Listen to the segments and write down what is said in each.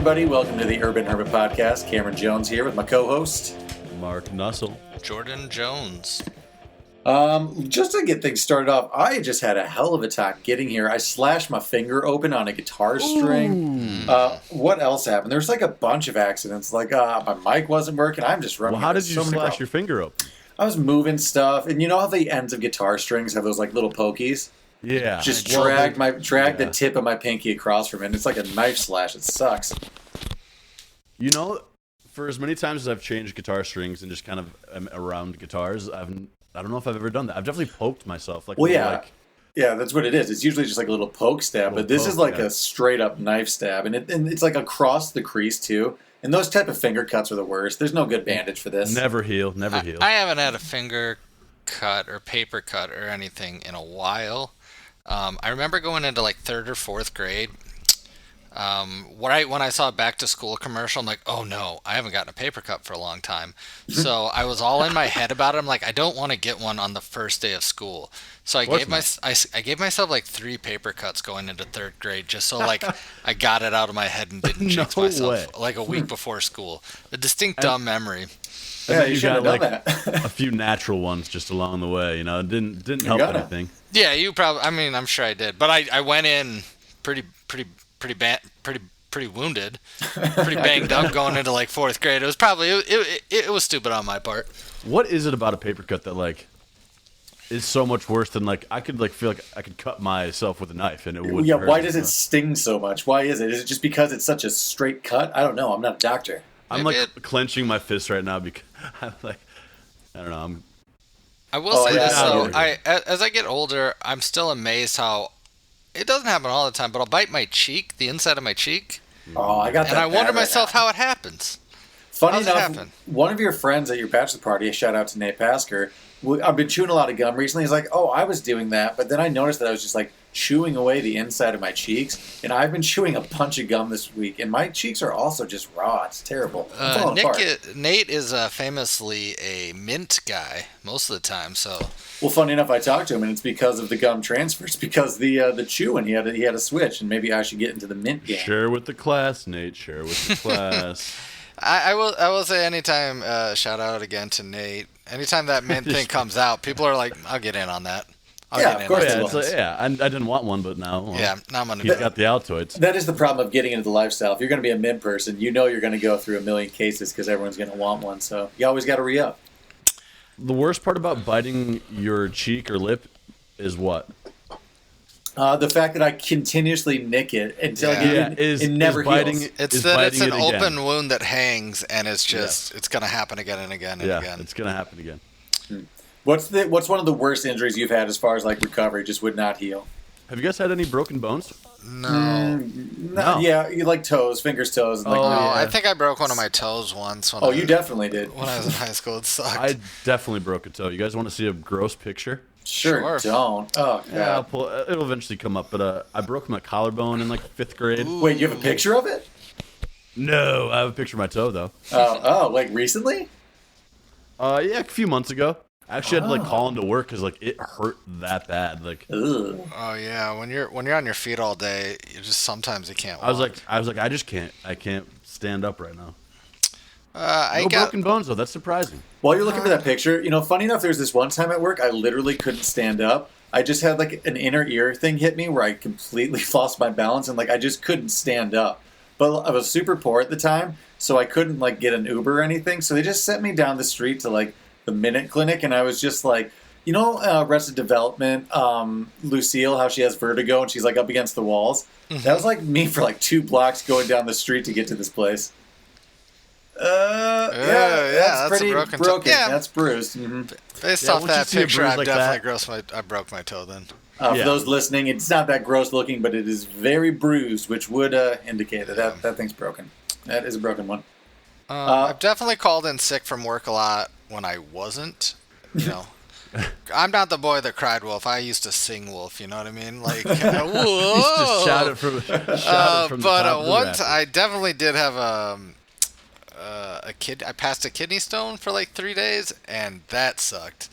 everybody. Welcome to the Urban Hermit Podcast. Cameron Jones here with my co-host, Mark Nussle. Jordan Jones. Just to get things started off, I just had a hell of a time getting here. I slashed my finger open on a guitar string. What else happened? There's like a bunch of accidents. Like my mic wasn't working. I'm just running. Well, how did you slash your finger open? I was moving stuff, and you know how the ends of guitar strings have those like little pokies? Yeah. Just drag the tip of my pinky across from it. And it's like a knife slash. It sucks. You know, for as many times as I've changed guitar strings and just kind of am around guitars, I don't know if I've ever done that. I've definitely poked myself. Yeah, that's what it is. It's usually just like a little poke stab, but this is like a straight up knife stab, and it's like across the crease too. And those type of finger cuts are the worst. There's no good bandage for this. Never heal. I haven't had a finger cut or paper cut or anything in a while. I remember going into like 3rd or 4th grade. When I saw a back to school commercial, I'm like, oh no, I haven't gotten a paper cut for a long time. So I was all in my head about it. I'm like, I don't want to get one on the first day of school. So I gave myself like 3 paper cuts going into 3rd grade, just so like I got it out of my head and didn't jinx myself like a week before school. A distinct dumb memory. Yeah, you got like that. a few natural ones just along the way. You know, it didn't help anything. Yeah, you probably. I mean, I'm sure I did, but I went in pretty wounded, pretty banged up going into like 4th grade. It was probably it was stupid on my part. What is it about a paper cut that like is so much worse than like I could like feel like I could cut myself with a knife and it wouldn't hurt? Why does it sting so much? Why is it? Is it just because it's such a straight cut? I don't know. I'm not a doctor. I'm like clenching my fist right now because I'm like, I don't know. I will say this though. As I get older, I'm still amazed how it doesn't happen all the time, but I'll bite my cheek, the inside of my cheek. Oh, I got that. And I wonder myself how it happens. Funny enough, one of your friends at your bachelor party, shout out to Nate Pasker, I've been chewing a lot of gum recently. He's like, oh, I was doing that, but then I noticed that I was just like chewing away the inside of my cheeks, and I've been chewing a bunch of gum this week, and my cheeks are also just raw. It's terrible. Nate is famously a mint guy most of the time. So, well, funny enough, I talked to him, and it's because of the gum transfers, because the chewing he had a switch, and maybe I should get into the mint game. Share with the class, Nate. Share with the class. I will say anytime. Shout out again to Nate. Anytime that mint thing comes out, people are like, "I'll get in on that." Of course. I didn't want one, but now. Now I'm gonna. He's got the Altoids. That is the problem of getting into the lifestyle. If you're going to be a mint person, you know you're going to go through a million cases because everyone's going to want one. So you always got to re-up. The worst part about biting your cheek or lip is what? The fact that I continuously nick it until it never heals. It's an open wound that hangs, and it's just it's going to happen again and again and again. It's going to happen again. What's one of the worst injuries you've had as far as like recovery just would not heal? Have you guys had any broken bones? No. Yeah, you like toes, fingers, toes. And I think I broke one of my toes once. You definitely did. When I was in high school, it sucked. I definitely broke a toe. You guys want to see a gross picture? Sure. Don't. Oh, yeah. It'll eventually come up. But I broke my collarbone in like 5th grade. Ooh. Wait, you have a picture of it? No, I have a picture of my toe though. Like recently? Yeah, a few months ago. I actually had to like call into work because like it hurt that bad. Like, oh yeah, when you're on your feet all day, you just sometimes you can't walk. I was like, I can't stand up right now. No broken bones though. That's surprising. While you're looking for that picture, funny enough, there's this one time at work I literally couldn't stand up. I just had like an inner ear thing hit me where I completely lost my balance and like I just couldn't stand up. But I was super poor at the time, so I couldn't like get an Uber or anything. So they just sent me down the street to like the Minute Clinic, and I was just like, Arrested Development, Lucille, how she has vertigo and she's like up against the walls. Mm-hmm. That was like me for like 2 blocks going down the street to get to this place. That's pretty broken. Yeah. That's bruised. Mm-hmm. Based off that picture, I broke my toe then. For those listening, it's not that gross looking, but it is very bruised, which would indicate that thing's broken. That is a broken one. I've definitely called in sick from work a lot when I wasn't. I'm not the boy that cried wolf. I used to sing wolf. You know what I mean? Like, whoa! Used to shout it from the top of the once I definitely did have a I passed a kidney stone for like 3 days, and that sucked.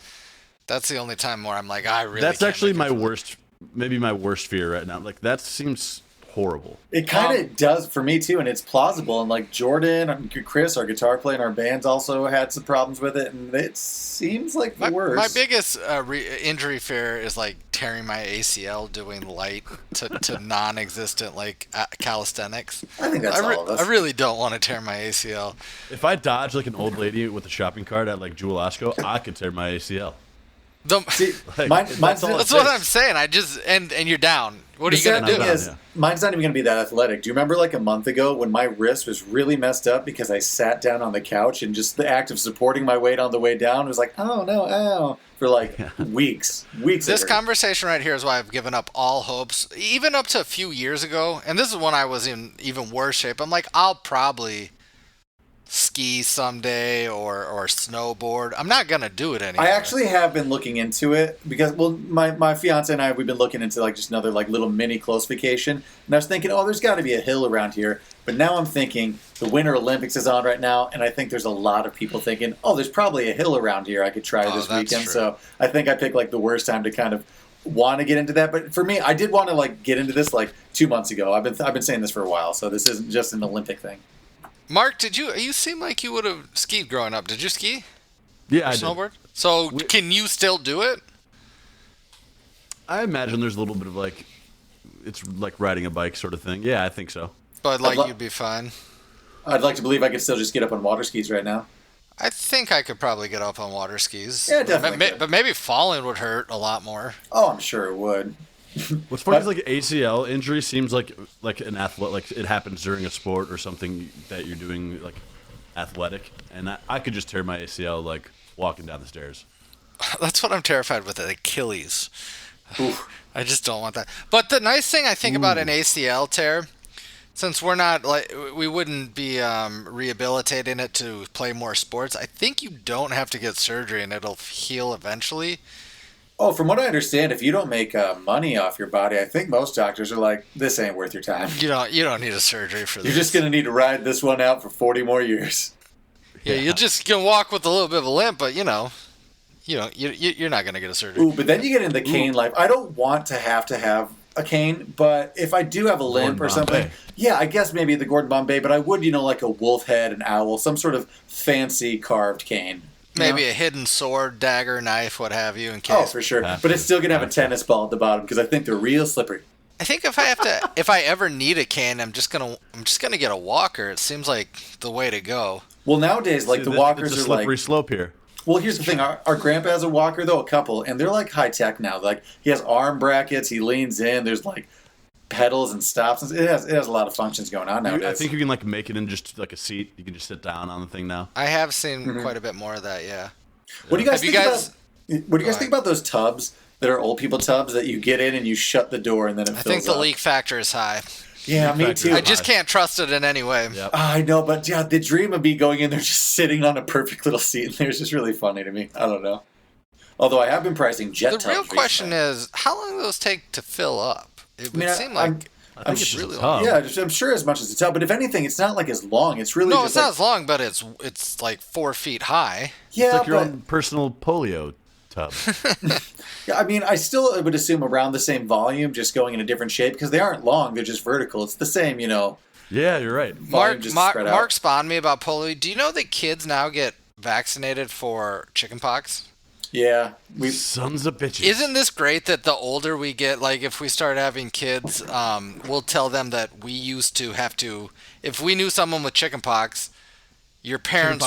That's the only time where I'm like, I really. That's actually my worst, maybe my worst fear right now. Like that seems horrible. It kind of does for me too, and it's plausible. And like Jordan and Chris, our guitar player in our bands, also had some problems with it, and it seems like the worst. My biggest injury fear is like tearing my ACL doing light to non-existent like calisthenics. I think that's all of us. I really don't want to tear my ACL. If I dodge like an old lady with a shopping cart at like Jewel Osco, I could tear my ACL. See, Like, that's what I'm saying. I just and you're down. What are you gonna do? Mine's not even gonna be that athletic. Do you remember like a month ago when my wrist was really messed up because I sat down on the couch and just the act of supporting my weight on the way down was like, oh no, ow, for like weeks. This conversation right here is why I've given up all hopes, even up to a few years ago. And this is when I was in even worse shape. I'm like, I'll probably ski someday or snowboard. I'm not gonna do it anymore. I actually have been looking into it because, well, my fiance and I, we've been looking into like just another like little mini close vacation, and I was thinking, oh, there's got to be a hill around here. But now I'm thinking the Winter Olympics is on right now, and I think there's a lot of people thinking, oh, there's probably a hill around here I could try this weekend. True. So I think I picked like the worst time to kind of want to get into that. But for me, I did want to like get into this like 2 months ago. I've been saying this for a while, so this isn't just an Olympic thing. Mark, you seem like you would have skied growing up. Did you ski? Yeah, I snowboard? Did. So can you still do it? I imagine there's a little bit of like, it's like riding a bike sort of thing. Yeah, I think so. But like you'd be fine. I'd like to believe I could still just get up on water skis right now. I think I could probably get up on water skis. Yeah, definitely. But maybe falling would hurt a lot more. Oh, I'm sure it would. What's funny is like ACL injury seems like an athlete, like it happens during a sport or something that you're doing like athletic, and I could just tear my ACL like walking down the stairs. That's what I'm terrified with, the Achilles. I just don't want that. But the nice thing I think about an ACL tear, since we're not like we wouldn't be rehabilitating it to play more sports, I think you don't have to get surgery and it'll heal eventually. Oh, from what I understand, if you don't make money off your body, I think most doctors are like, this ain't worth your time. You don't need a surgery for this. You're just going to need to ride this one out for 40 more years. Yeah, you're just going to walk with a little bit of a limp, but you're not going to get a surgery. Ooh, but then you get into the cane life. I don't want to have a cane, but if I do have a limp or something, yeah, I guess maybe the Gordon Bombay, but I would, like a wolf head, an owl, some sort of fancy carved cane. Maybe a hidden sword, dagger, knife, what have you, in case. Oh, for sure. But it's still gonna have a tennis ball at the bottom because I think they're real slippery. I think if I ever need a cane, I'm just gonna get a walker. It seems like the way to go. Well, nowadays, like the walkers it's a are like slippery slope here. Well, here's the thing. Our grandpa has a walker though, a couple, and they're like high tech now. Like he has arm brackets. He leans in. There's like pedals and stops. It has a lot of functions going on nowadays. I think you can like make it in just like a seat. You can just sit down on the thing now. I have seen quite a bit more of that. Yeah. What do you guys think about those tubs that are old people tubs that you get in and you shut the door and then it fills up? I think the leak factor is high. Yeah, me too. I just can't trust it in any way. Yep. I know, but yeah, the dream of me going in there just sitting on a perfect little seat in there is just really funny to me. I don't know. Although I have been pricing jet tubs. The real question is, how long do those take to fill up? It would seem like... I think it's really long. Yeah, I'm sure as much as a tub, but if anything, it's not like as long. It's really it's not as long, but it's like 4 feet high. Yeah, it's like your own personal polio tub. Yeah, I mean, I still would assume around the same volume, just going in a different shape because they aren't long; they're just vertical. It's the same, Yeah, you're right. Mark spawned me about polio. Do you know that kids now get vaccinated for chickenpox? Yeah, sons of bitches. Isn't this great that the older we get, like if we start having kids, we'll tell them that we used to have to, if we knew someone with chickenpox, your parents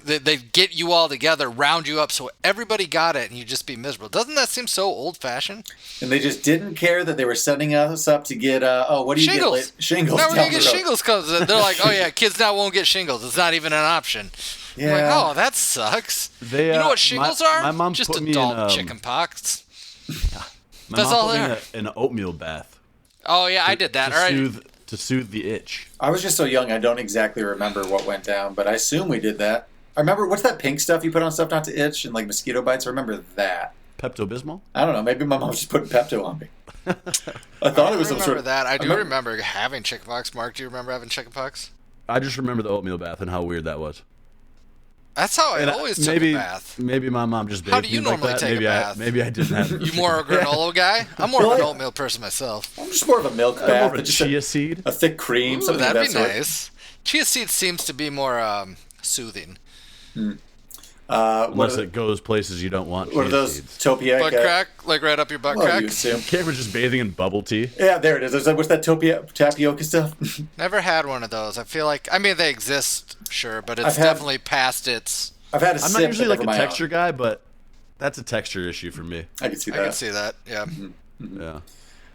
they'd get you all together, round you up so everybody got it and you'd just be miserable. Doesn't that seem so old-fashioned? And they just didn't care that they were setting us up to get, what do you shingles. get? Shingles. Now we're going to get shingles because they're like, oh yeah, kids now won't get shingles. It's not even an option. Yeah. I'm like, oh, that sucks. You know what shingles are? My mom just put adult me in, chickenpox. My mom put me in an oatmeal bath. Oh yeah, I did that. To soothe the itch. I was just so young, I don't exactly remember what went down, but I assume we did that. I remember, what's that pink stuff you put on stuff not to itch and like mosquito bites? I remember that. Pepto-Bismol? I don't know. Maybe my mom just put Pepto on me. I thought it was some sort of... that. I do remember having chickenpox. Mark, do you remember having chickenpox? I just remember the oatmeal bath and how weird that was. That's how I And always took maybe a bath. maybe my mom just bathed How do you me like normally that. take a Maybe bath? maybe I didn't have. You more a granola guy? I'm more of an oatmeal person myself. I'm just more of a milk More bath, of a just chia seed. a thick cream, Ooh, something of that'd that be sort. nice. Chia seed seems to be more soothing. Unless it goes places you don't want. What are chia those seeds. topia? Butt crack? Like right up your butt Well, crack? you assume. Cameron's just bathing in bubble tea. Yeah, there it is. What's that tapioca stuff? Never had one of those. I feel like, I mean, they exist, sure, but it's I've had- definitely past its... I've had a I'm sip. not usually but like a never my texture own. guy, but that's a texture issue for me. I can see I that. can see that, yeah.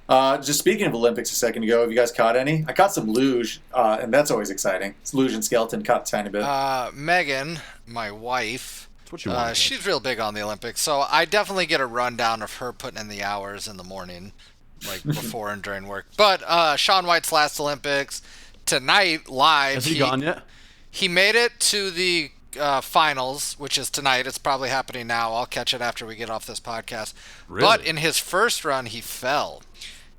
Yeah. Just speaking of Olympics a second ago, have you guys caught any? I caught some luge, and that's always exciting. It's luge and skeleton, caught a tiny bit. Megan, my wife, That's what you want. she's real big on the Olympics, so I definitely get a rundown of her putting in the hours in the morning, like before and during work. But Shaun White's last Olympics, tonight, live. Has he gone yet? He made it to the finals, which is tonight. It's probably happening now. I'll catch it after we get off this podcast. Really? But in his first run, he fell.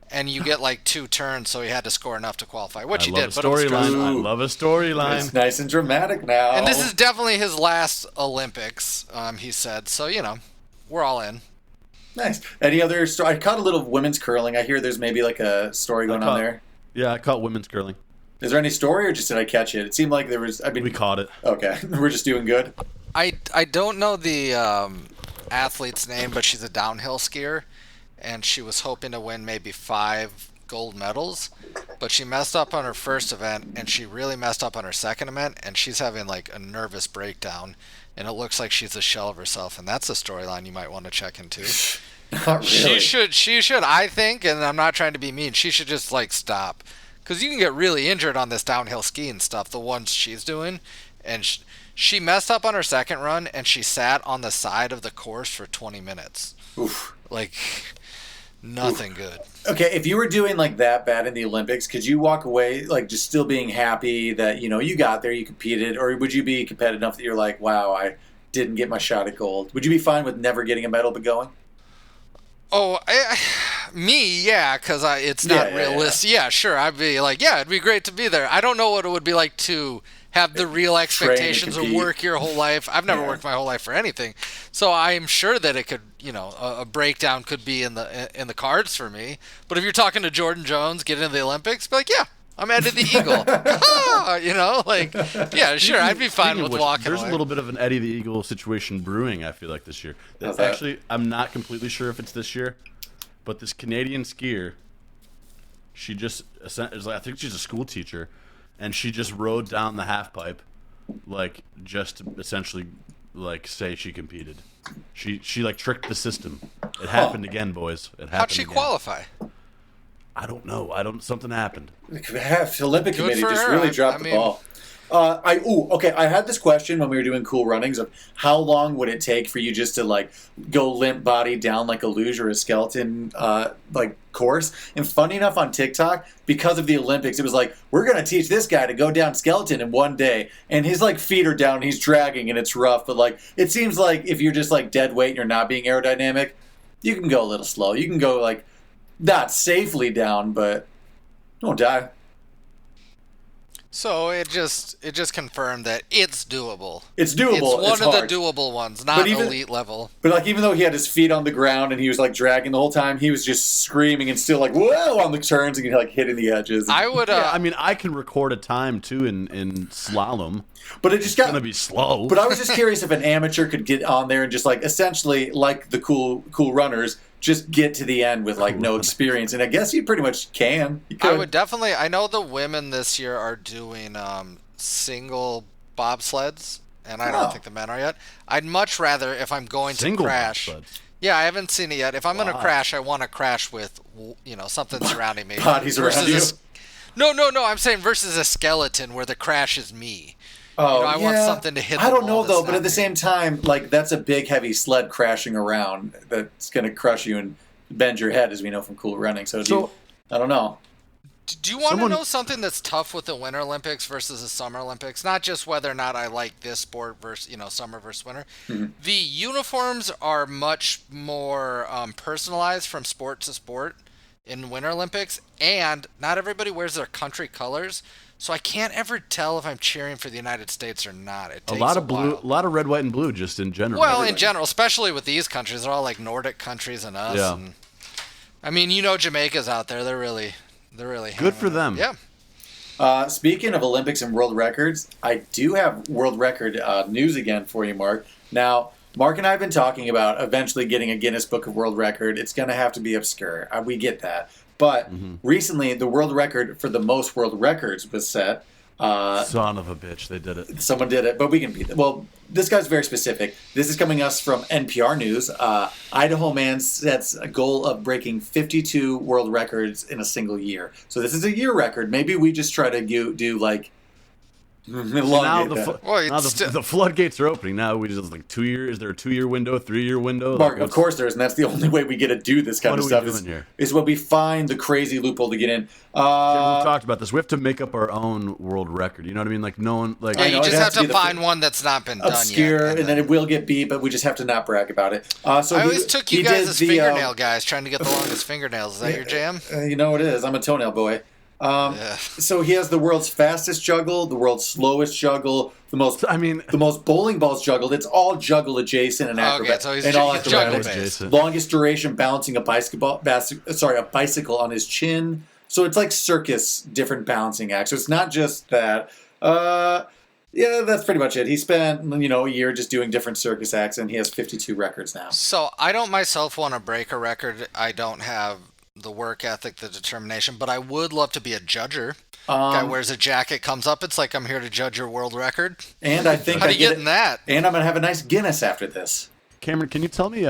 And you get like 2 turns, so he had to score enough to qualify, which he did. A But it was storyline. stressful. I love a storyline. It's nice and dramatic now. And this is definitely his last Olympics, he said. So, we're all in. nice. Any other story? I caught a little women's curling. I hear there's maybe like a story going on there. Yeah, I caught women's curling. Is there any story, or just did I catch it? It seemed like there was. I mean, We caught it. okay, we're just doing good. I don't know the athlete's name, but she's a downhill skier, and she was hoping to win maybe 5 gold medals, but she messed up on her first event, and she really messed up on her second event, and she's having like a nervous breakdown, and it looks like she's a shell of herself, and that's a storyline you might want to check into. Not really. She should, I think, and I'm not trying to be mean, she should just like stop. Because you can get really injured on this downhill skiing stuff, the ones she's doing. And she messed up on her second run, and she sat on the side of the course for 20 minutes. Oof. Like, nothing good. Okay, if you were doing like that bad in the Olympics, could you walk away like just still being happy that you got there, you competed, or would you be competitive enough that you're like, wow, I didn't get my shot at gold? Would you be fine with never getting a medal but going? Oh, me, yeah, because it's not realistic. Yeah, sure, I'd be like, yeah, it'd be great to be there. I don't know what it would be like to have the real expectations of work your whole life. I've never worked my whole life for anything, so I'm sure that it could, a breakdown could be in the cards for me. But if you're talking to Jordan Jones getting into the Olympics, be like, yeah, I'm Eddie the Eagle. Yeah, sure, I'd be fine with walking There's away. a little bit of an Eddie the Eagle situation brewing, I feel like, this year. How's that? Actually, I'm not completely sure if it's this year, but this Canadian skier, she just, I think she's a school teacher, and she just rode down the half pipe, like, just to essentially, like, say she competed. She like, tricked the system. It happened again, boys. It happened How'd she again. qualify? I don't know. Something happened. The Olympic Good Committee for just her. really I dropped the mean- ball. Okay. I had this question when we were doing cool runnings of how long would it take for you just to like go limp body down like a luge or a skeleton like course. And funny enough, on TikTok, because of the Olympics, it was like, we're gonna teach this guy to go down skeleton in one day, and his like feet are down, and he's dragging, and it's rough. But like, it seems like if you're just like dead weight and you're not being aerodynamic, you can go a little slow. You can go like not safely down, but don't die. So it just confirmed that it's doable. It's doable. It's one of hard. the doable ones, not elite level. But like, even though he had his feet on the ground and he was like dragging the whole time, he was just screaming and still like whoa on the turns and like hitting the edges. I would. Yeah, I mean, I can record a time too in slalom. But it just got It's gonna be slow. But I was just curious if an amateur could get on there and just like essentially like the cool runners, just get to the end with like no experience. And I guess you pretty much can. You could. I would definitely. I know the women this year are doing single bobsleds, and I don't think the men are yet. I'd much rather, if I'm going Single to crash. bobsleds. Yeah, I haven't seen it yet. If I'm going to Why? crash, I want to crash with something surrounding me. Bodies around you. No. I'm saying versus a skeleton where the crash is me. Oh, I want something to hit. I don't know wall though, that's but not at the me. same time, like that's a big, heavy sled crashing around that's going to crush you and bend your head, as we know from cool running. So, I don't know. Do you want to know something that's tough with the Winter Olympics versus the Summer Olympics? Not just whether or not I like this sport versus summer versus winter. Mm-hmm. The uniforms are much more personalized from sport to sport in Winter Olympics, and not everybody wears their country colors. So I can't ever tell if I'm cheering for the United States or not. It takes A lot of blue, while. a lot of red, white, and blue, just in general. Well, in general, especially with these countries, they're all like Nordic countries and us. Yeah. And, I mean, Jamaica's out there. They're really good for them. Yeah. Speaking of Olympics and world records, I do have world record news again for you, Mark. Now, Mark and I have been talking about eventually getting a Guinness Book of World Record. It's going to have to be obscure. We get that. But recently, the world record for the most world records was set. Son of a bitch, they did it. Someone did it, but we can beat it. Well, this guy's very specific. This is coming us from NPR News. Idaho man sets a goal of breaking 52 world records in a single year. So this is a year record. Maybe we just try to do like Now the floodgates are opening. Now we just like 2 years. Is there a 2-year window, 3-year window? Mark, of course there is, and that's the only way we get to do this kind of stuff. Is when we find the crazy loophole to get in. We've talked about this. We have to make up our own world record. You know what I mean? Like no one. Like you just have to find one that's not been obscure, done yet, and then it will get beat, but we just have to not brag about it. So I always took you guys as fingernail guys, trying to get the longest fingernails. Is that your jam? You know it is. I'm a toenail boy. So he has the world's fastest juggle, the world's slowest juggle, the most bowling balls juggled. It's all juggle adjacent and acrobat, so he's all juggle-based. Longest duration balancing a bicycle on his chin. So it's like circus, different balancing acts. So it's not just that. Yeah, that's pretty much it. He spent a year just doing different circus acts, and he has 52 records now. So I don't myself want to break a record. I don't have the work ethic, the determination, but I would love to be a judger. Guy wears a jacket, comes up, it's like I'm here to judge your world record. And I think how do you get in that? And I'm gonna have a nice Guinness after this. Cameron, can you tell me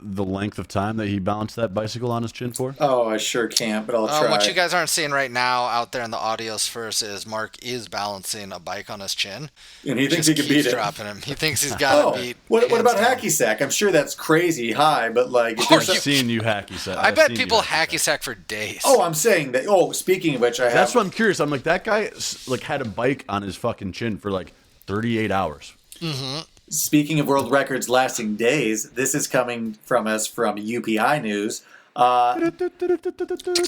the length of time that he balanced that bicycle on his chin for? Oh, I sure can't, but I'll try. What you guys aren't seeing right now out there in the audios first is Mark is balancing a bike on his chin. And he thinks he can beat it. Dropping him. He thinks he's got to beat. What about hacky sack? I'm sure that's crazy high, but like... I've seen you hacky sack. I bet people hacky sack for days. Oh, I'm saying that... Oh, speaking of which, That's what I'm curious. I'm like, that guy like had a bike on his fucking chin for like 38 hours. Mm-hmm. Speaking of world records lasting days, this is coming from us from UPI News.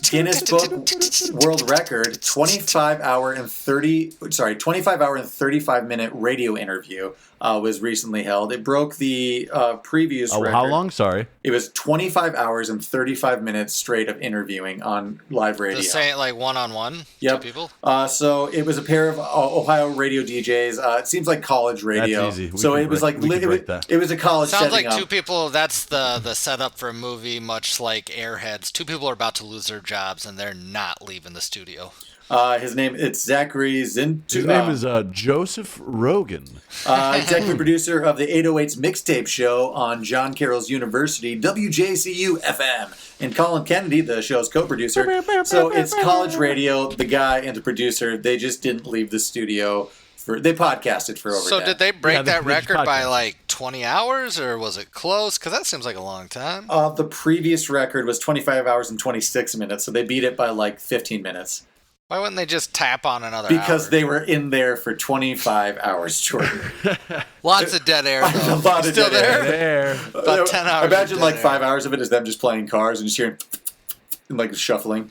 Guinness Book World Record, 25 hour and 35 minute radio interview was recently held. It broke the previous record. How long? Sorry. It was 25 hours and 35 minutes straight of interviewing on live radio. The same, like one-on-one? Yep. Two people? So it was a pair of Ohio radio DJs. It seems like college radio. That's easy. So it was like it was a college setting Sounds like up. two people. That's the setup for a movie, much like Airheads. Two people are about to lose their jobs, and they're not leaving the studio. His name, it's Zachary Zintu. His name is Joseph Rogan. Executive producer of the 808s mixtape show on John Carroll's University, WJCU FM. And Colin Kennedy, the show's co-producer. So it's college radio, the guy and the producer, they just didn't leave the studio. They podcasted for over So that. did they break that record by like 20 hours, or was it close? Because that seems like a long time. The previous record was 25 hours and 26 minutes, so they beat it by like 15 minutes. Why wouldn't they just tap on another Because hour? they were in there for 25 hours, Jordan. Lots of dead air, though. A lot of Still dead there? About 10 hours. Imagine like air. 5 hours of it is them just playing cars and just hearing and like shuffling.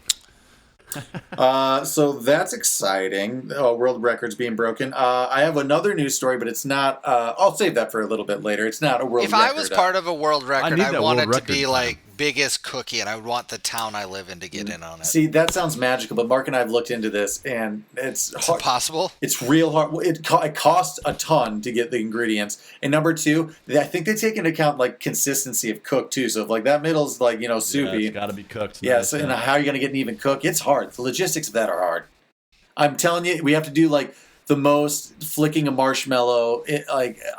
So that's exciting. World records being broken. I have another news story, but it's not. I'll save that for a little bit later. It's not a world If record. I was part of a world record, need I that want world it to record be time. like biggest cookie, and I would want the town I live in to get in on it. See, that sounds magical, but Mark and I have looked into this, and it's hard. Impossible? It's real hard. It costs a ton to get the ingredients. And number two, I think they take into account like consistency of cook too. So if like that middle's like soupy, it's got to be cooked. yeah. So and how are you going to get an even cook? It's hard. The logistics of that are hard. I'm telling you, we have to do like the most flicking a marshmallow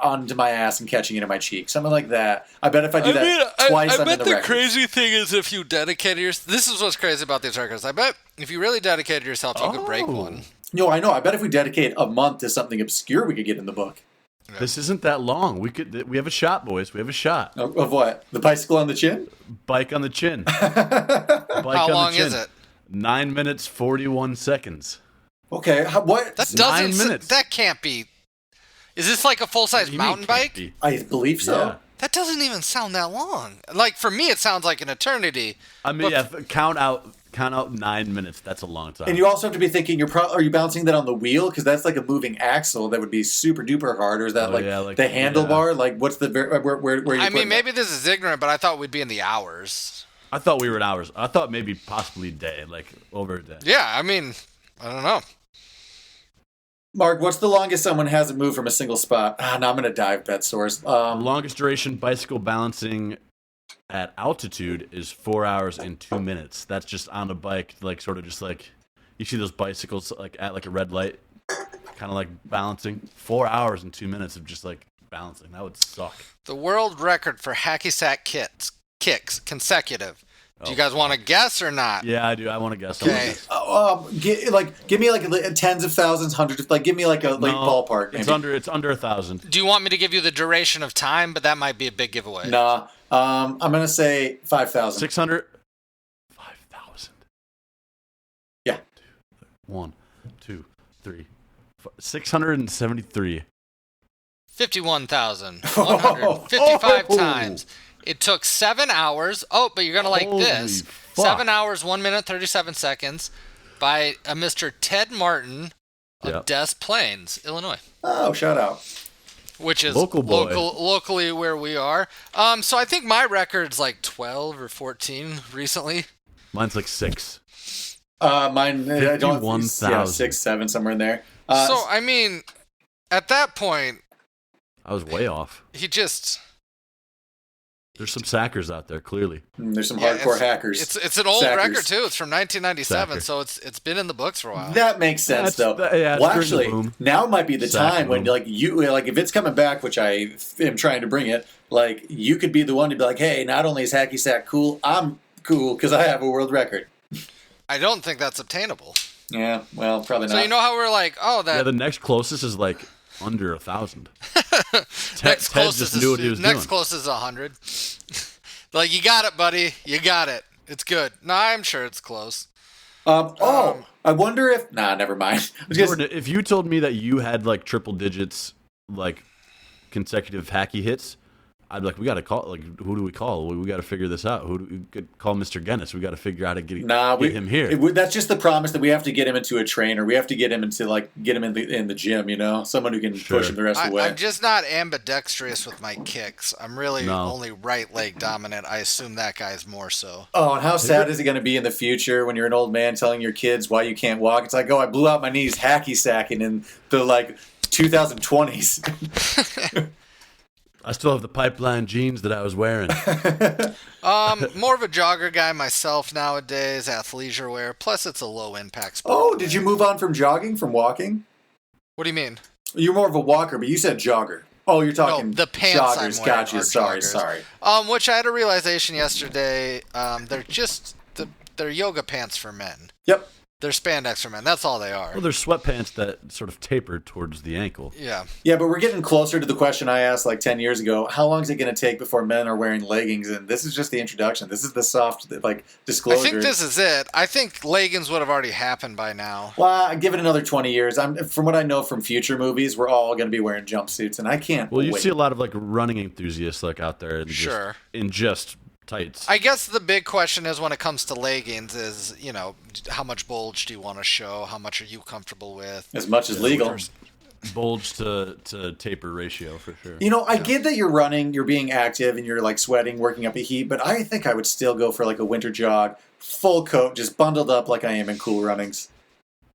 onto my ass and catching it in my cheek, something like that. I bet if I do that twice, I I'm in bet the the records. crazy thing is if you dedicated yourself. This is what's crazy about these records. I bet if you really dedicated yourself, you could break one. No, I know. I bet if we dedicate a month to something obscure, we could get in the book. This isn't that long. We have a shot, boys. We have a shot. Of what? The bicycle on the chin? Bike on the chin. How long is it? 9 minutes 41 seconds. Okay. What? That 9 doesn't. minutes. That can't be. Is this like a full size What do you mean mountain can't bike? be? I believe so. Yeah. That doesn't even sound that long. Like for me, it sounds like an eternity. I mean, But- count out count out 9 minutes. That's a long time. And you also have to be thinking, are you balancing that on the wheel? Because that's like a moving axle that would be super duper hard. Or is that like the handlebar? Yeah. Like what's the where are you? I mean, maybe this is ignorant, but I thought we'd be in the hours. I thought we were in hours. I thought maybe possibly day, like over a day. Yeah, I mean, I don't know. Mark, what's the longest someone hasn't moved from a single spot? No, I'm going to dive bet source. Longest duration bicycle balancing at altitude is 4 hours and 2 minutes. That's just on a bike, like sort of just like you see those bicycles like at like a red light, kind of like balancing. 4 hours and 2 minutes of just like balancing. That would suck. The world record for hacky sack kicks consecutive. Do you guys want to guess or not? Yeah, I do. I want to guess. Okay. Give me like tens of thousands, hundreds. Like, give me like a ballpark. Maybe. It's under 1,000. Do you want me to give you the duration of time? But that might be a big giveaway. Nah. I'm gonna say 5,000. 600. 5,000. Yeah. 1, 2, 3, 4, 673. 51,155 times. It took 7 hours. Oh, but you're going to like this. Fuck. 7 hours, 1 minute, 37 seconds by a Mr. Ted Martin of Des Plaines, Illinois. Oh, shout out. Which is locally where we are. So I think my record's like 12 or 14 recently. Mine's like 6. Mine, 51,000. 6, 7, somewhere in there. So, I mean, at that point... I was way off. There's some sackers out there, clearly. There's some hardcore hackers. It's an old record too. It's from 1997, so it's been in the books for a while. That makes sense, though. Well, actually, now might be the time when, like, if it's coming back, which I am trying to bring it, like, you could be the one to be like, hey, not only is hacky sack cool, I'm cool because I have a world record. I don't think that's obtainable. Yeah, well, probably not. So you know how we're like, the next closest is like under 1,000. Ted just knew what he was doing. Next closest is 100. Like, you got it, buddy. You got it. It's good. No, I'm sure it's close. I wonder if... Nah, never mind. Jordan, if you told me that you had like triple digits, like consecutive hacky hits, I'd be like, we got to call. Like, who do we call? We got to figure this out. Who do we could call Mr. Guinness? We got to figure out how to get him here. That's just the promise that we have to get him into a trainer. We have to get him into in the gym. You know, someone who can push him the rest of the way. I'm just not ambidextrous with my kicks. I'm really only right leg dominant. I assume that guy's more so. Oh, and how sad is it going to be in the future when you're an old man telling your kids why you can't walk? It's like, I blew out my knees hacky sacking in the like 2020s. I still have the pipeline jeans that I was wearing. More of a jogger guy myself nowadays, athleisure wear. Plus, it's a low impact sport. Oh, did you move on from jogging, from walking? What do you mean? You're more of a walker, but you said jogger. Oh, you're talking the pants joggers. I'm wearing Gotcha. Sorry. Which I had a realization yesterday. They're yoga pants for men. Yep. They're spandex for men. That's all they are. Well, they're sweatpants that sort of taper towards the ankle. Yeah. Yeah, but we're getting closer to the question I asked like 10 years ago. How long is it going to take before men are wearing leggings? And this is just the introduction. This is the soft disclosure. I think this is it. I think leggings would have already happened by now. Well, I give it another 20 years. From what I know from future movies, we're all going to be wearing jumpsuits, and I can't Well, you wait. see a lot of like running enthusiasts like out there in just tights. I guess the big question is when it comes to leggings is, how much bulge do you want to show? How much are you comfortable with? As much as legal. Bulge to taper ratio for sure. I get that you're running, you're being active, and you're like sweating, working up a heat, but I think I would still go for like a winter jog, full coat, just bundled up like I am in Cool Runnings.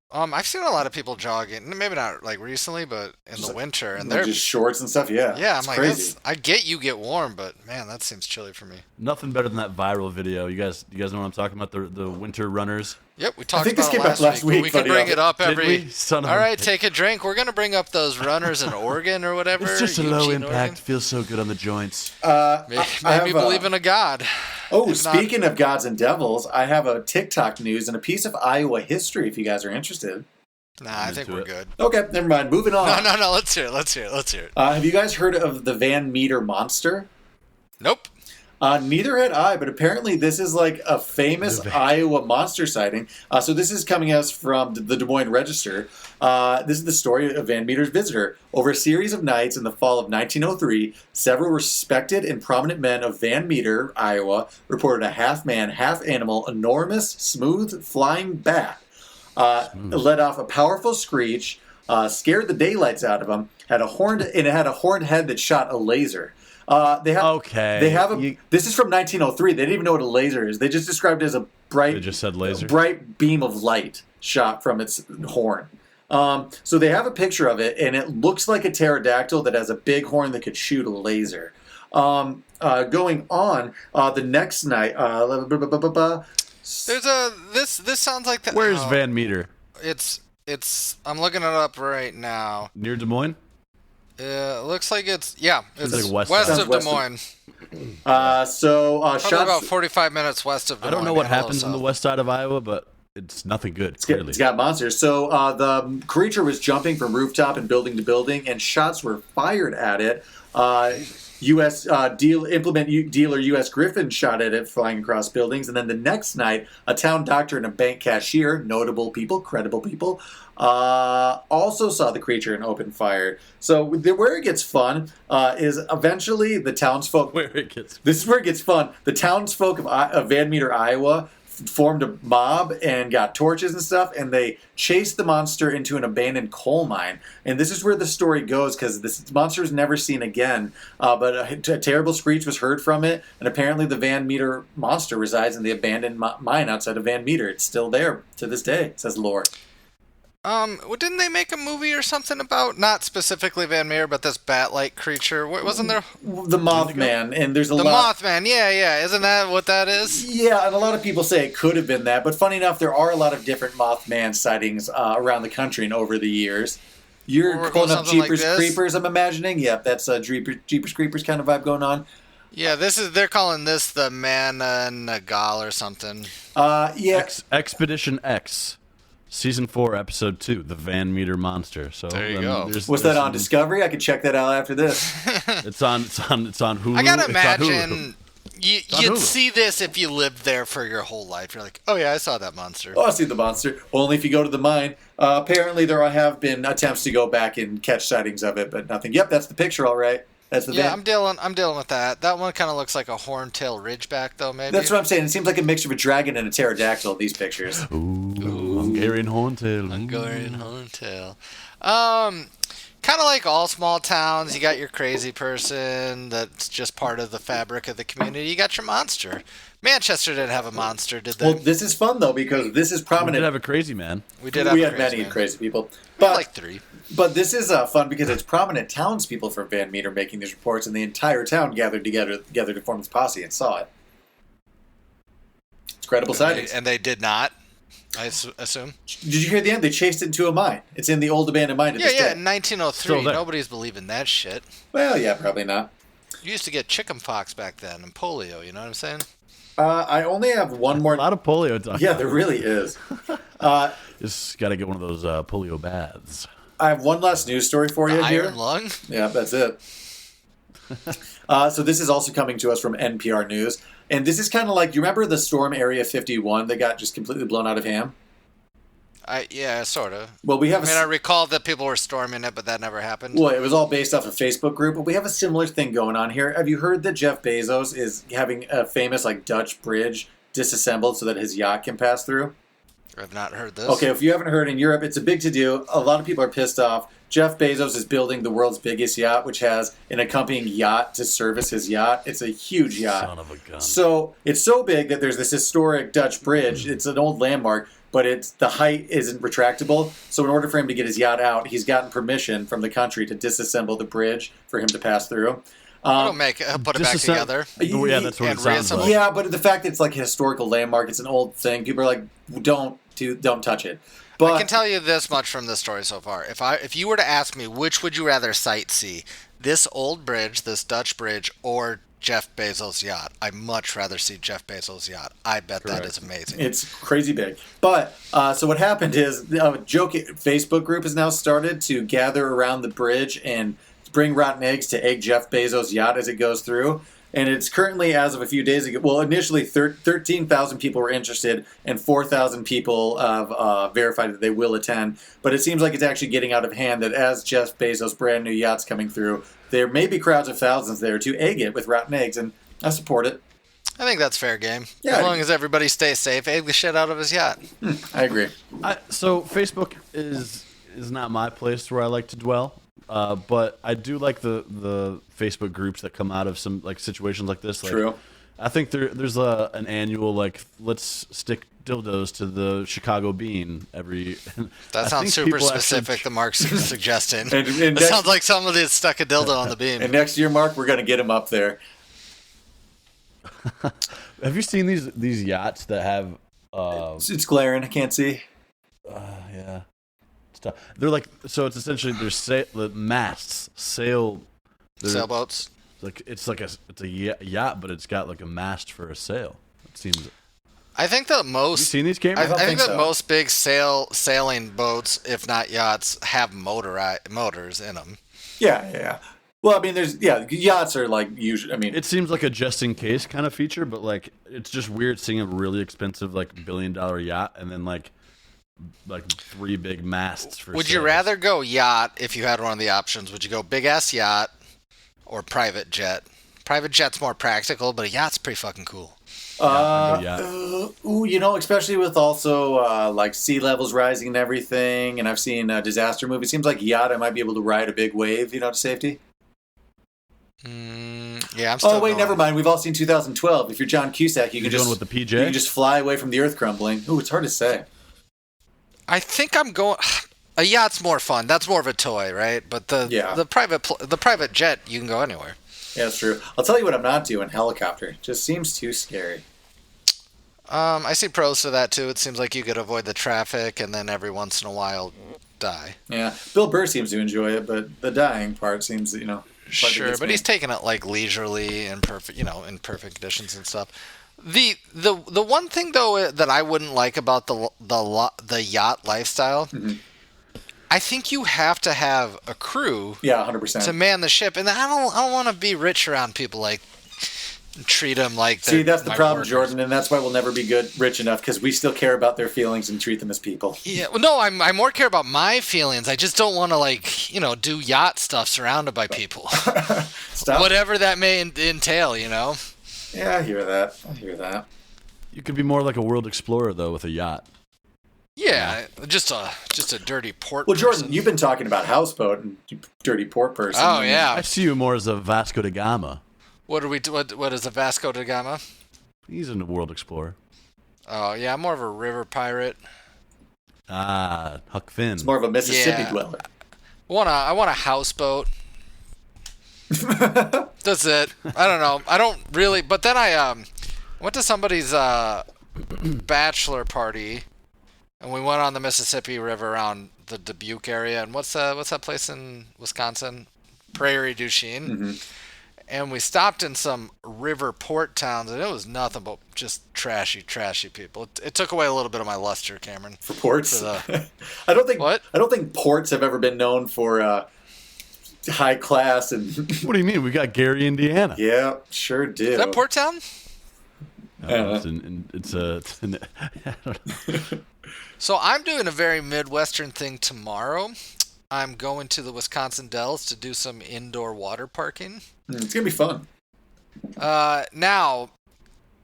I've seen a lot of people jogging, maybe not like recently, but in the winter, and they're just shorts and stuff. Yeah, I'm like, crazy. I get you get warm, but man, that seems chilly for me. Nothing better than that viral video. You guys know what I'm talking about? The winter runners. Yep, we talked about it last week. We can bring it up every. All right, take a drink. We're gonna bring up those runners in Oregon or whatever. It's just a low impact. Feels so good on the joints. Maybe believe in a god. Oh, speaking of gods and devils, I have a TikTok news and a piece of Iowa history. If you guys are interested. Nah, I think we're good. Okay, never mind. Moving on. No. Let's hear it. Have you guys heard of the Van Meter monster? Nope. Neither had I, but apparently this is like a famous Iowa monster sighting. So this is coming us from the Des Moines Register. This is the story of Van Meter's visitor. Over a series of nights in the fall of 1903, several respected and prominent men of Van Meter, Iowa, reported a half-man, half-animal, enormous, smooth, flying bat. Let off a powerful screech, scared the daylights out of him, it had a horned head that shot a laser. This is from 1903. They didn't even know what a laser is. They just described it as a bright beam of light shot from its horn. So they have a picture of it, and it looks like a pterodactyl that has a big horn that could shoot a laser. Going on, the next night, this sounds like that. Where's Van Meter? It's I'm looking it up right now. Near Des Moines? It looks like it's like west of Des Moines. Shots about 45 minutes west of Des Moines. I don't know what happens on the west side of Iowa, but it's nothing good. It's got monsters. So the creature was jumping from rooftop and building to building, and shots were fired at it. U.S. dealer U.S. Griffin shot at it flying across buildings. And then the next night, a town doctor and a bank cashier, notable people, credible people, also saw the creature and opened fire. So where it gets fun is eventually the townsfolk... This is where it gets fun. The townsfolk of Van Meter, Iowa, formed a mob and got torches and stuff, and they chased the monster into an abandoned coal mine. And this is where the story goes, because this monster was never seen again, but a terrible screech was heard from it, and apparently the Van Meter monster resides in the abandoned mine outside of Van Meter. It's still there to this day, says lore. Didn't they make a movie or something about, not specifically Van Meter, but this bat-like creature? Wasn't there? The Mothman, and there's a lot... The Mothman, yeah. Isn't that what that is? Yeah, and a lot of people say it could have been that, but funny enough, there are a lot of different Mothman sightings around the country and over the years. You're pulling up Jeepers Creepers, I'm imagining? Yep, that's a Jeepers Creepers kind of vibe going on. Yeah, they're calling this the Nagal or something. Yeah. Expedition X. Season 4, Episode 2, The Van Meter Monster. So there you go. Was that on Discovery? I could check that out after this. It's on Hulu. I gotta imagine you'd see this if you lived there for your whole life. You're like, oh yeah, I saw that monster. Oh, I see the monster. Only if you go to the mine. Apparently, there have been attempts to go back and catch sightings of it, but nothing. Yep, that's the picture, all right. That's the I'm dealing with that. That one kind of looks like a horntail ridgeback, though. Maybe that's what I'm saying. It seems like a mixture of a dragon and a pterodactyl. These pictures. Ooh. Hungarian horntail. Kind of like all small towns, you got your crazy person that's just part of the fabric of the community. You got your monster. Manchester didn't have a monster, did they? Well, this is fun though because this is prominent. We did have a crazy man. We had many crazy people, but like 3. But this is fun because it's prominent townspeople from Van Meter making these reports, and the entire town gathered together to form this posse and saw it. It's credible sightings. And they did not, I assume? Did you hear the end? They chased it into a mine. It's in the old abandoned mine. Yeah, in 1903. Nobody's believing that shit. Well, yeah, probably not. You used to get chickenpox back then and polio, you know what I'm saying? I only have one more. A lot of polio. Yeah, there really is. Just got to get one of those polio baths. I have one last news story for you here. Iron lung? Yeah, that's it. So this is also coming to us from NPR News. And this is kind of like, you remember the storm Area 51 that got just completely blown out of hand? Yeah, sort of. Well, I recall that people were storming it, but that never happened. Well, it was all based off a Facebook group, but we have a similar thing going on here. Have you heard that Jeff Bezos is having a famous Dutch bridge disassembled so that his yacht can pass through? I've not heard this. Okay, if you haven't heard, in Europe, it's a big to-do. A lot of people are pissed off. Jeff Bezos is building the world's biggest yacht, which has an accompanying yacht to service his yacht. It's a huge yacht. Son of a gun. So it's so big that there's this historic Dutch bridge. It's an old landmark, but the height isn't retractable. So in order for him to get his yacht out, he's gotten permission from the country to disassemble the bridge for him to pass through. Put it back together. Yeah, that's what it sounds like. Yeah, but the fact that it's like a historical landmark, it's an old thing. People are like, don't touch it. But I can tell you this much from this story so far. If you were to ask me which would you rather sightsee, this old bridge, this Dutch bridge, or Jeff Bezos' yacht, I'd much rather see Jeff Bezos' yacht. I bet Correct. That is amazing. It's crazy big. But so what happened is a joke Facebook group has now started to gather around the bridge and bring rotten eggs to egg Jeff Bezos' yacht as it goes through. And it's currently, as of a few days ago, well, initially 13,000 people were interested and 4,000 people have verified that they will attend. But it seems like it's actually getting out of hand that as Jeff Bezos' brand new yacht's coming through, there may be crowds of thousands there to egg it with rotten eggs, and I support it. I think that's fair game. Yeah, as long as everybody stays safe, egg the shit out of his yacht. I agree. So Facebook is not my place where I like to dwell. But I do like the Facebook groups that come out of some like situations like this. Like, True. I think there's an annual like let's stick dildos to the Chicago Bean every. That sounds super specific. The Mark's suggesting. and that sounds like somebody that stuck a dildo on the beam. And next year, Mark, we're gonna get him up there. Have you seen these yachts that have? It's glaring. I can't see. Yeah. They're like it's essentially the masts sailboats. It's a yacht, but it's got like a mast for a sail. It seems. I think that most. You seen these cameras? I think that most big sailing boats, if not yachts, have motors in them. Yeah. Well, I mean, yachts are like usually. I mean, it seems like a just in case kind of feature, but like it's just weird seeing a really expensive like $1 billion yacht and then like 3 big masts for. Would you rather go yacht if you had one of the options? Would you go big ass yacht or private jet? Private jet's more practical, but a yacht's pretty fucking cool. Especially with also like sea levels rising and everything, and I've seen disaster movies. Seems like yacht, I might be able to ride a big wave, to safety. Yeah, I'm still. Oh wait, never mind. We've all seen 2012. If you're John Cusack, you can just going with the PJ. You can just fly away from the earth crumbling. Ooh, it's hard to say. I think I'm going. A yacht's more fun. That's more of a toy, right? But the private jet, you can go anywhere. Yeah, that's true. I'll tell you what I'm not doing. Helicopter just seems too scary. I see pros to that too. It seems like you could avoid the traffic, and then every once in a while, die. Yeah, Bill Burr seems to enjoy it, but the dying part seems, Sure, but he's taking it like leisurely and perfect, in perfect conditions and stuff. The one thing though that I wouldn't like about the yacht lifestyle, mm-hmm. I think you have to have a crew, 100%, to man the ship, and I don't want to be rich around people like treat them like. See, that's the problem, workers. Jordan, and that's why we'll never be rich enough because we still care about their feelings and treat them as people. Yeah, well, no, I more care about my feelings. I just don't want to do yacht stuff surrounded by people, Stop. Whatever that may entail, Yeah, I hear that. You could be more like a world explorer though with a yacht. Yeah, just a dirty port. Well, Jordan, person. You've been talking about houseboat and dirty port person. Oh yeah, I see you more as a Vasco da Gama. What is a Vasco da Gama? He's a world explorer. Oh yeah, I'm more of a river pirate. Ah, Huck Finn. It's more of a Mississippi dweller. I want a houseboat. That's it. I don't know. I don't really. But then I went to somebody's bachelor party, and we went on the Mississippi River around the Dubuque area. And what's that place in Wisconsin? Prairie du Chien. Mm-hmm. And we stopped in some river port towns, and it was nothing but just trashy people. It took away a little bit of my luster, Cameron. For ports? I don't think ports have ever been known for high class and. What do you mean? We got Gary, Indiana. Yeah, sure do. Is that Port Town? It's So I'm doing a very Midwestern thing tomorrow. I'm going to the Wisconsin Dells to do some indoor water parking. It's going to be fun. Now,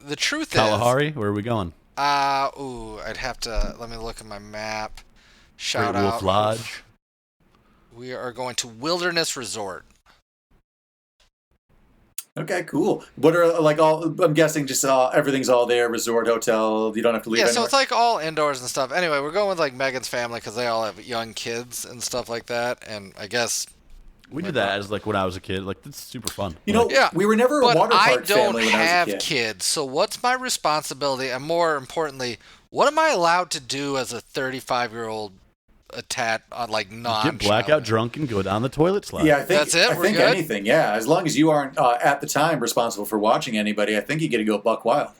the truth Kalahari? Where are we going? I'd have to, let me look at my map. Shout Great out. Wolf Lodge. We are going to Wilderness Resort. Okay, cool. What are I'm guessing just everything's all there, resort, hotel, you don't have to leave anywhere. So it's like all indoors and stuff. Anyway, we're going with like Megan's family because they all have young kids and stuff like that, and I guess we did that as when I was a kid. It's super fun. We were never a water park family when I was a kid. I don't have kids, so what's my responsibility, and more importantly, what am I allowed to do as a 35-year-old get blackout drunk and go down the toilet slide. Yeah, I think that's it. I think anything. Yeah, as long as you aren't at the time responsible for watching anybody, I think you get to go buck wild.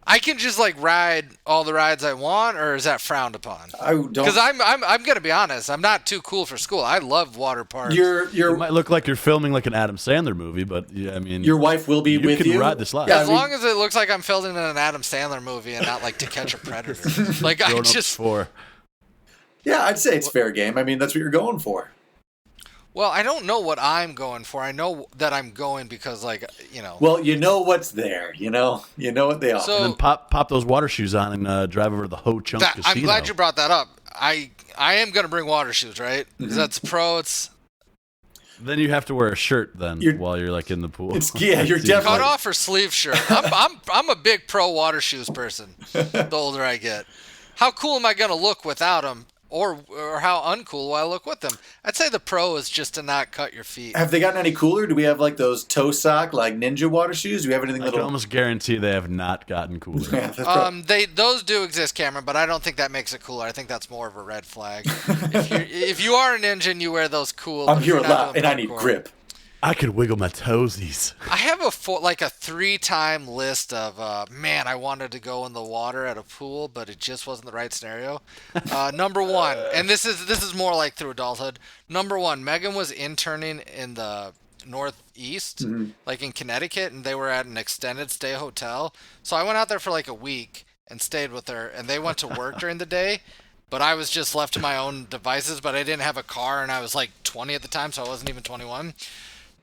I can just like ride all the rides I want, or is that frowned upon? I don't. Because I'm gonna be honest, I'm not too cool for school. I love water parks. It might look like you're filming like an Adam Sandler movie, but yeah, I mean, your wife will be with you. You can ride the slide. Yeah, as long as it looks like I'm filming in an Adam Sandler movie and not like To Catch a Predator. Like I just. Yeah, I'd say it's fair game. I mean, that's what you're going for. Well, I don't know what I'm going for. I know that I'm going because, like, you know. Well, you know what's there. You know what they are. So, and then pop those water shoes on and drive over to the Ho Chunk Casino. I'm glad you brought that up. I am going to bring water shoes, right? Because that's pro. It's. Then you have to wear a shirt while you're like in the pool. You're definitely cut off or sleeve shirt. I'm a big pro water shoes person. The older I get, how cool am I going to look without them? Or how uncool will I look with them? I'd say the pro is just to not cut your feet. Have they gotten any cooler? Do we have like those toe sock, like ninja water shoes? Do we have anything I can almost guarantee they have not gotten cooler. Those do exist, Cameron, but I don't think that makes it cooler. I think that's more of a red flag. if you are a ninja and you wear those cool, I'm here a lot and I need grip. I could wiggle my toesies. I have a 3-time list of, man, I wanted to go in the water at a pool, but it just wasn't the right scenario. Number one, and this is more like through adulthood. Number one, Megan was interning in the Northeast, like in Connecticut, and they were at an extended stay hotel. So I went out there for like a week and stayed with her, and they went to work during the day. But I was just left to my own devices, but I didn't have a car, and I was like 20 at the time, so I wasn't even 21.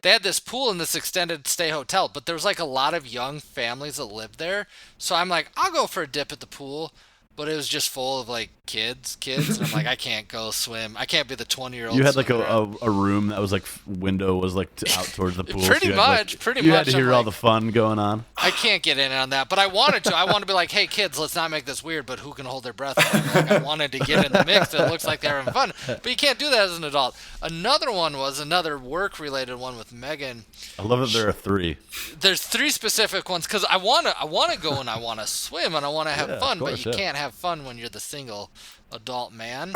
They had this pool in this extended stay hotel, but there was like a lot of young families that lived there. So I'm like, I'll go for a dip at the pool. But it was just full of like kids. And I'm like, I can't go swim. I can't be the 20-year-old. You had like a room that was like window was like out towards the pool. Pretty much. You had to hear all the fun going on. I can't get in on that, but I wanted to. I wanted to be like, hey kids, let's not make this weird, but who can hold their breath? Like, I wanted to get in the mix. It looks like they're having fun, but you can't do that as an adult. Another one was another work-related one with Megan. I love that there are 3. There's 3 specific ones because I wanna go and I wanna swim and I wanna have fun, but you can't have fun when you're the single adult man,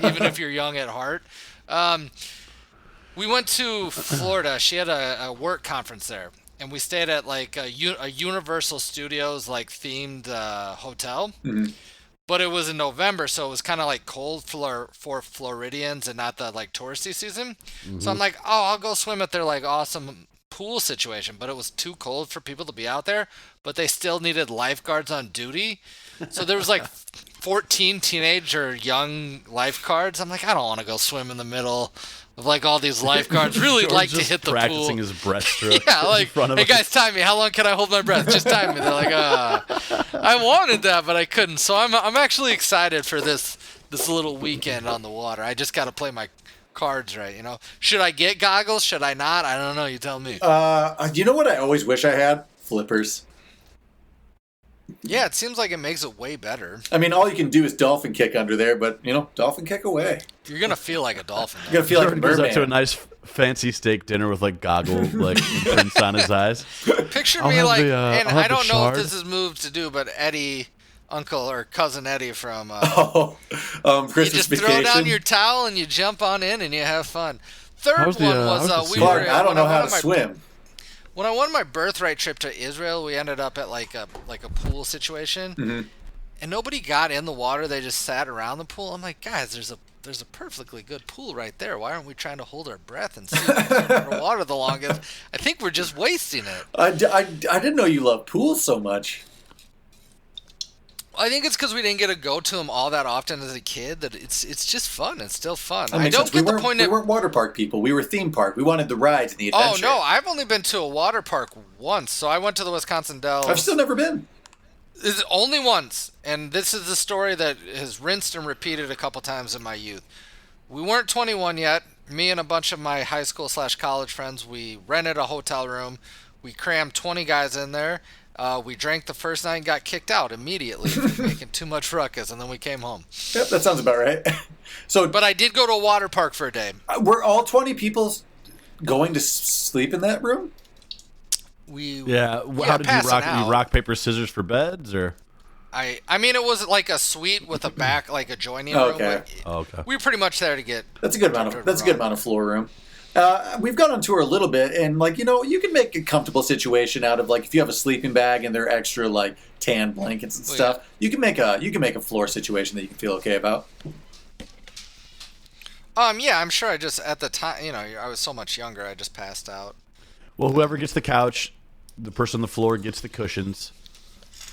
even if you're young at heart. We went to Florida. She had a work conference there, and we stayed at like a Universal Studios like themed hotel. But it was in November, so it was kind of like cold for Floridians and not the like touristy season. So I'm like, I'll go swim at their like awesome pool situation, but it was too cold for people to be out there, but they still needed lifeguards on duty. So there was like 14 teenage or young lifeguards. I'm like, I don't want to go swim in the middle of like all these lifeguards. Really like to hit the pool. Practicing his breaststroke. Yeah, like, hey guys, time me. How long can I hold my breath? Just time me. They're like, I wanted that, but I couldn't. So I'm actually excited for this little weekend on the water. I just got to play my cards right, Should I get goggles? Should I not? I don't know. You tell me. You know what I always wish I had? Flippers. Yeah, it seems like it makes it way better. I mean, all you can do is dolphin kick under there, but, dolphin kick away. You're going to feel like a dolphin. You're going to feel like a merman. Goes up to a nice fancy steak dinner with, like, goggle, like, prints on his eyes. Picture me like, and I don't know if this is moved to do, but Eddie, uncle or cousin Eddie from Christmas you just Vacation. Throw down your towel and you jump on in and you have fun. Third one was Clark, I don't know how to swim. When I won my birthright trip to Israel, we ended up at like a pool situation, and nobody got in the water. They just sat around the pool. I'm like, guys, there's a perfectly good pool right there. Why aren't we trying to hold our breath and sit underwater the longest? I think we're just wasting it. I didn't know you loved pools so much. I think it's because we didn't get to go to them all that often as a kid. That it's just fun. It's still fun. I don't get the point. We weren't water park people. We were theme park. We wanted the rides and the adventure. Oh no, I've only been to a water park once. So I went to the Wisconsin Dells. I've still never been. It's only once, and this is the story that has rinsed and repeated a couple times in my youth. We weren't 21 yet. Me and a bunch of my high school / college friends, we rented a hotel room. We crammed 20 guys in there. We drank the first night and got kicked out immediately for making too much ruckus, and then we came home. Yep, that sounds about right. But I did go to a water park for a day. Were all 20 people going to sleep in that room? How did you rock? You rock paper scissors for beds, or? I mean, it was like a suite with a back, like a joining room. Okay. We were pretty much there to get. That's a good amount of floor room. We've gone on tour a little bit, and like you can make a comfortable situation out of like if you have a sleeping bag and there are extra like tan blankets and stuff. Yeah. You can make a floor situation that you can feel okay about. Yeah, I'm sure. I just at the time, I was so much younger. I just passed out. Well, whoever gets the couch, the person on the floor gets the cushions.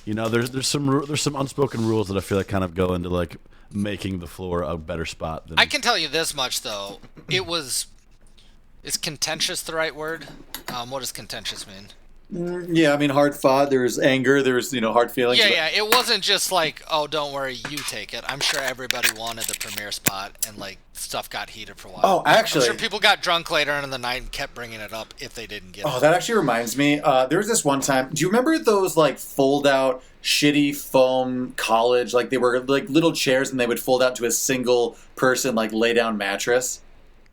There's some unspoken rules that I feel like kind of go into like making the floor a better spot. I can tell you this much though, is contentious the right word? What does contentious mean? Yeah, I mean hard fought. There's anger. There's hard feelings. Yeah. It wasn't just like, oh, don't worry, you take it. I'm sure everybody wanted the premiere spot, and like stuff got heated for a while. Oh, actually, I'm sure people got drunk later in the night and kept bringing it up if they didn't get it. Oh, that actually reminds me. There was this one time. Do you remember those like fold out shitty foam college? Like they were like little chairs, and they would fold out to a single person like lay down mattress.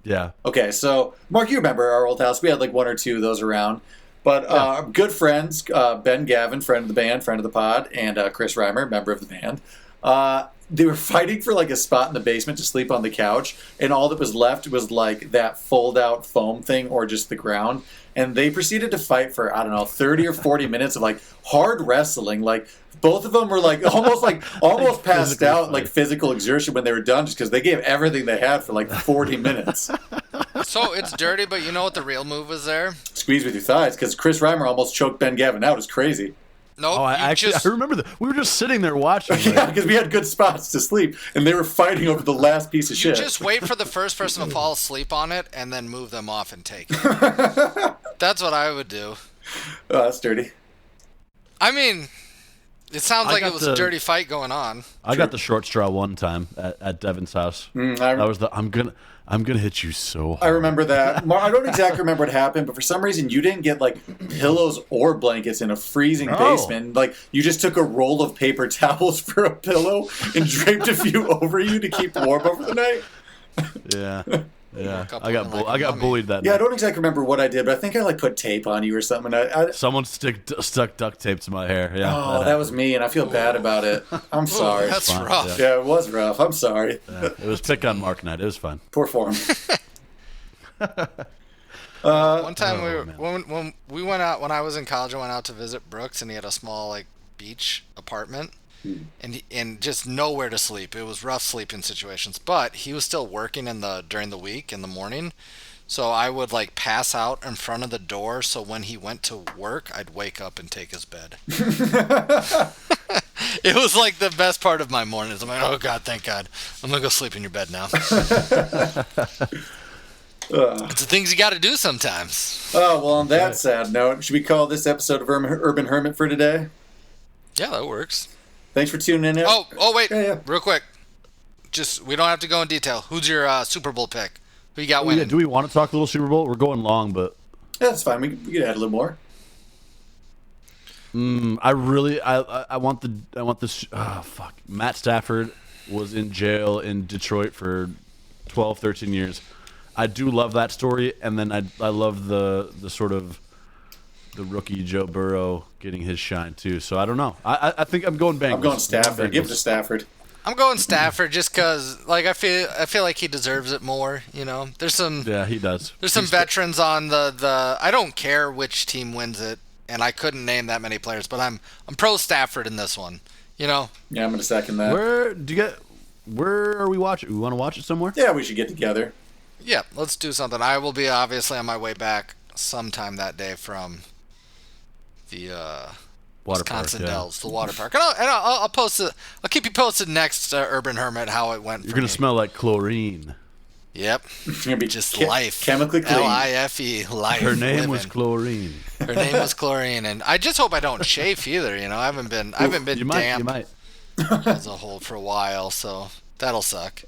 Yeah. Okay, so Mark, you remember our old house? We had like one or two of those around. But good friends, Ben Gavin, friend of the band, friend of the pod, and Chris Reimer, member of the band, they were fighting for like a spot in the basement to sleep on the couch, and all that was left was like that fold-out foam thing or just the ground. And they proceeded to fight for, I don't know, 30 or 40 minutes of like hard wrestling. Like both of them were like almost passed out, like physical exertion when they were done, just because they gave everything they had for like 40 minutes. So it's dirty, but you know what the real move was there? Squeeze with your thighs, because Chris Reimer almost choked Ben Gavin out. It was crazy. Nope, I remember that. We were just sitting there watching. Yeah, because we had good spots to sleep, and they were fighting over the last piece of shit. You just wait for the first person to fall asleep on it, and then move them off and take it. That's what I would do. Oh, that's dirty. I mean, it sounds like it was a dirty fight going on. I got the short straw one time at Devin's house. That was I'm gonna hit you so hard. I remember that. I don't exactly remember what happened, but for some reason you didn't get like pillows or blankets in a freezing basement. Like you just took a roll of paper towels for a pillow and draped a few over you to keep warm over the night. Yeah. I got bullied that night. Yeah, I don't exactly remember what I did, but I think I like put tape on you or something. Someone stuck duct tape to my hair. Yeah. Oh, that was me, and I feel bad about it. I'm sorry. That's rough. Yeah, it was rough. I'm sorry. Yeah, it was pick on Mark night. It was fun. Poor form. One time when we went out, when I was in college, I went out to visit Brooks, and he had a small like beach apartment. And just nowhere to sleep. It was rough sleeping situations, but he was still working during the week in the morning, so I would like pass out in front of the door, so when he went to work I'd wake up and take his bed. It was like the best part of my mornings. I'm like, oh god, thank god, I'm gonna go sleep in your bed now. It's the things you gotta do sometimes. Oh, well, on that sad note, should we call this episode of Urban Hermit for today? Yeah, that works. Thanks for tuning in. Oh, wait. Yeah. Real quick. We don't have to go in detail. Who's your Super Bowl pick? Who you got winning? Yeah, do we want to talk a little Super Bowl? We're going long, but... Yeah, that's fine. We can add a little more. I want this... Oh, fuck. Matt Stafford was in jail in Detroit for 12, 13 years. I do love that story, and then I love the sort of... the rookie Joe Burrow getting his shine too. So I don't know. I think I'm going Bengals. I'm going Stafford. Give it to Stafford. I'm going Stafford just because like I feel like he deserves it more. There's some he does. There's some veterans on the. I don't care which team wins it, and I couldn't name that many players, but I'm pro Stafford in this one. Yeah, I'm going to second that. Where are we watching? We want to watch it somewhere? Yeah, we should get together. Yeah, let's do something. I will be obviously on my way back sometime that day from the Wisconsin Dells, the water park. And I'll post it. I'll keep you posted next Urban Hermit how it went. You're gonna smell like chlorine. Yep, it's gonna be just life, chemically clean. Life. Her name was Chlorine. Her name was Chlorine, and I just hope I don't chafe either. I haven't been damp. You might. As a whole for a while, so that'll suck.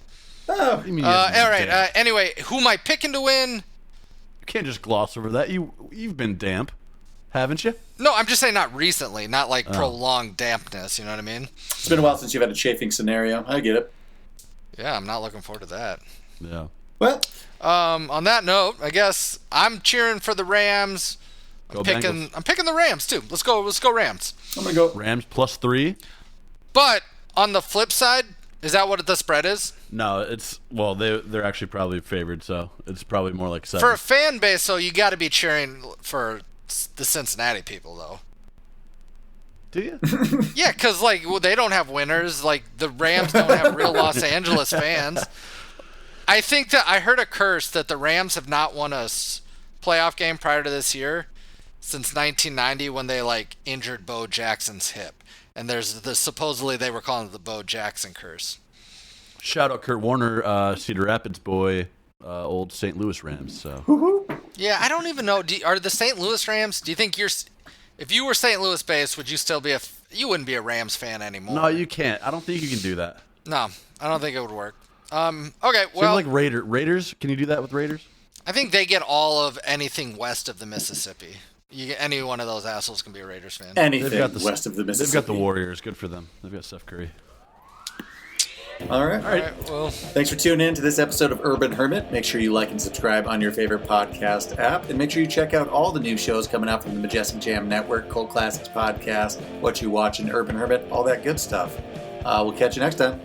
Oh, all right. Anyway, who am I picking to win? You can't just gloss over that. You've been damp, haven't you? No, I'm just saying not recently, not like prolonged dampness, you know what I mean? It's been a while since you've had a chafing scenario. I get it. Yeah, I'm not looking forward to that. Yeah. Well, on that note, I guess I'm cheering for the Rams. I'm picking the Rams too. Let's go Rams. I'm going to go Rams +3. But on the flip side, Is that what the spread is? No, they're actually probably favored, so it's probably more like 7. For a fan base, so you got to be cheering for the Cincinnati people, though. Do you? Yeah, because they don't have winners. Like the Rams don't have real Los Angeles fans. I think that I heard a curse that the Rams have not won a playoff game prior to this year since 1990 when they injured Bo Jackson's hip, and there's supposedly they were calling it the Bo Jackson curse. Shout out Kurt Warner, Cedar Rapids boy, old St. Louis Rams. So yeah, I don't even know. Are the St. Louis Rams? Do you think if you were St. Louis based, would you still be you wouldn't be a Rams fan anymore? No, you can't. I don't think you can do that. No, I don't think it would work. Okay, well, like Raiders. Can you do that with Raiders? I think they get all of anything west of the Mississippi. Any one of those assholes can be a Raiders fan. Anything west of the Mississippi. They've got the Warriors. Good for them. They've got Steph Curry. All right. Well, thanks for tuning in to this episode of Urban Hermit. Make sure you like and subscribe on your favorite podcast app. And make sure you check out all the new shows coming out from the Majestic Jam Network, Cult Classics Podcast, What You Watch in Urban Hermit, all that good stuff. We'll catch you next time.